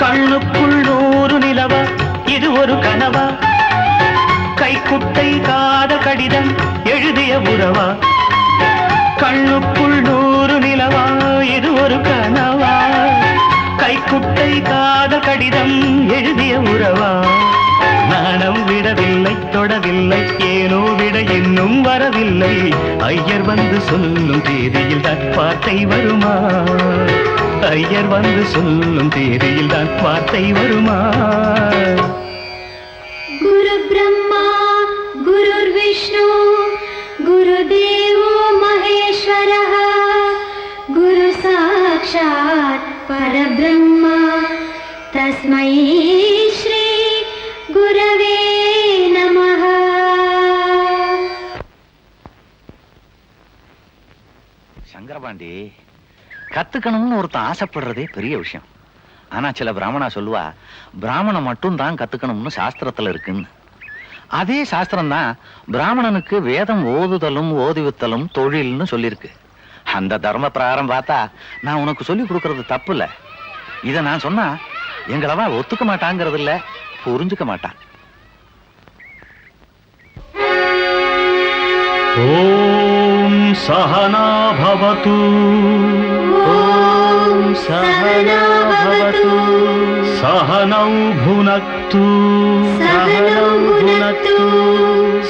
கண்ணுக்குள் 100 நிலவா இது ஒரு கனவா கைக்குட்டை காதல் கடிதம் எழுதிய உறவா கண்ணுக்குள் 100 நிலவா இது ஒரு கனவா கைக்குட்டை காதல் கடிதம் எழுதிய உறவா நாணம் விடவில்லை தொடவில்லை ஏனோ விட இன்னும் வரவில்லை ஐயர் வந்து சொல்லும் தேதியில் தான் வார்த்தை வருமா ஐயர் வந்து சொல்லும் தேதியில் தான் வார்த்தை வருமா குரு பிரம்மா குரு விஷ்ணு குரு தேவோ மகேஸ்வரः குரு சாக்ஷாத் பரபிரம்மா தஸ்மை ஸ்ரீ குரவே நமः. சங்கரபாண்டி, கத்துக்கணும்னு ஒருத்தன் ஆசைப்படுறதே பெரிய விஷயம். ஆனா சில பிராமணா சொல்லுவா பிராமணன் மட்டும் தான் கத்துக்கணும்னு சாஸ்திரத்துல இருக்குன்னு. அதே சாஸ்திரம் தான் பிராமணனுக்கு வேதம் ஓதுதலும் ஓதுவித்தலும் தொழில்னு சொல்லியிருக்கு. அந்த தர்ம பிரகாரம் பார்த்தா நான் உனக்கு சொல்லி கொடுக்கறது தப்பு இல்ல. இத நான் சொன்னா எங்களவா ஒத்துக்க மாட்டாங்கிறது இல்ல, புரிஞ்சுக்க மாட்டான். ஓம் சஹனா பவது ஓம் சஹனா பவது சஹனௌ புனக்து சஹனௌ புனக்து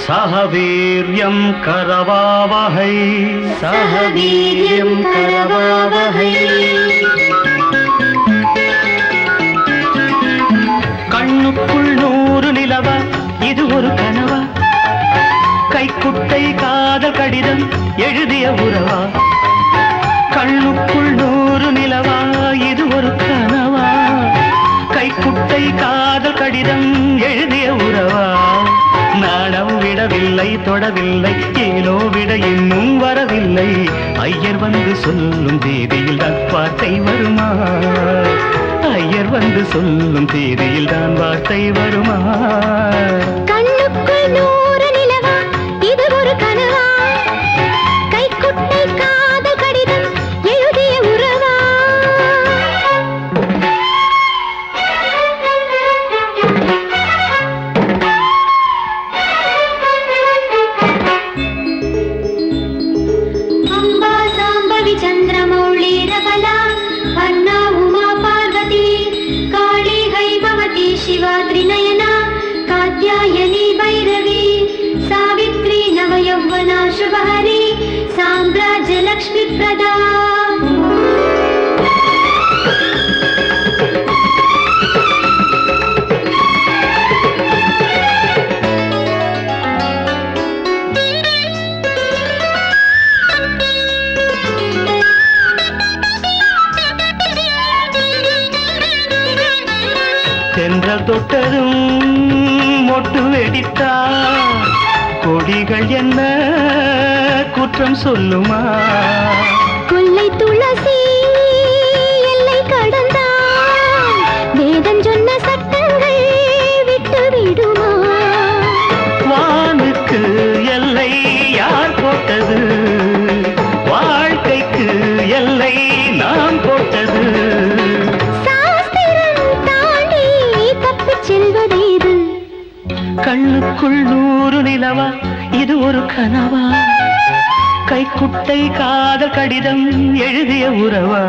சஹ வீர்யம் கரவாவஹை சஹ வீர்யம் கரவாவஹை. கண்ணுக்குள் 100 நிலவா இது ஒரு கனவா கைக்குட்டை காதல் கடிதம் எழுதிய உறவா கண்ணுக்குள் 100 நிலவா இது ஒரு கனவா கைக்குட்டை காதல் கடிதம் எழுதிய உறவா நாணம் விடவில்லை தொடவில்லை ஏனோ விட இன்னும் வரவில்லை ஐயர் வந்து சொல்லும் தேதியில் தான் வார்த்தை வருமா ஐயர் வந்து சொல்லும் தேதியில் தான் வார்த்தை வருமா கண்ணுக்குள் 100 நிலவா இது ஒரு கனவா கைக்குட்டை காதல் கடிதம் எழுதிய உறவா. அம்பா சாம்பவி சந்திரமௌளி ரபலா அண்ணா உமா பார்வதி காளி ஹைபவதி சிவா த்ரிநயனா காத்யாயனி பைரவி சாவித்ரி நவயௌவனா சுபஹரி சாம்ராஜ்ய லக்ஷ்மி பிரதா. தென்றல் தொட்டதும் மொட்டு வெடித்தா கொடிகள் என்ன குற்றம் சொல்லுமா கொல்லை துளசி எல்லை கடந்தான் வேதம் சொன்ன சட்டங்கள் விட்டு விடுமா வானுக்கு எல்லை யார் போட்டது வாழ்க்கைக்கு எல்லை நாம் போட்டது சாஸ்திரம் தாண்டி தப்பிச் செல்வதேது கண்ணுக்குள் 100 நிலவா இது ஒரு கனவா கைக்குட்டை காதல் கடிதம் எழுதிய உறவா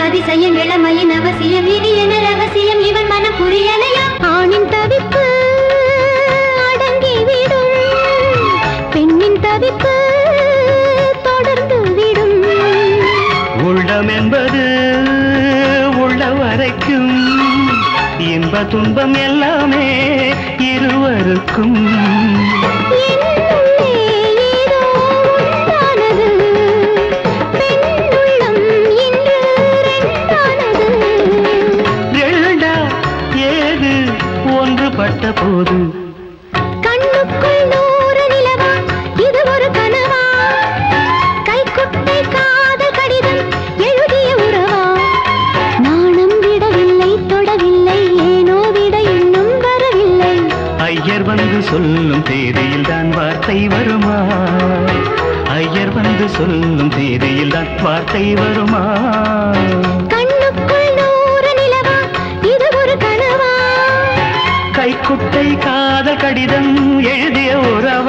அதிசயம் இளமையின் அவசியம் இது என ரகசியம் இவன் மனம் புரியலையா ஆணின் தவிப்பு அடங்கிவிடும் பெண்ணின் தவிப்பு தொடர்ந்து விடும் உள்ளம் என்பது உள்ள வரைக்கும் இன்ப துன்பம் எல்லாமே இருவருக்கும் சொல்லும் தேதியில் தான் வார்த்தை வருமா? ஐயர் வந்து சொல்லும் தேதியில் தான் வார்த்தை வருமா? கண்ணுக்குள் 100 நிலவா, இது ஒரு கனவா? கைக்குட்டை காதல் கடிதம் எழுதிய உறவா?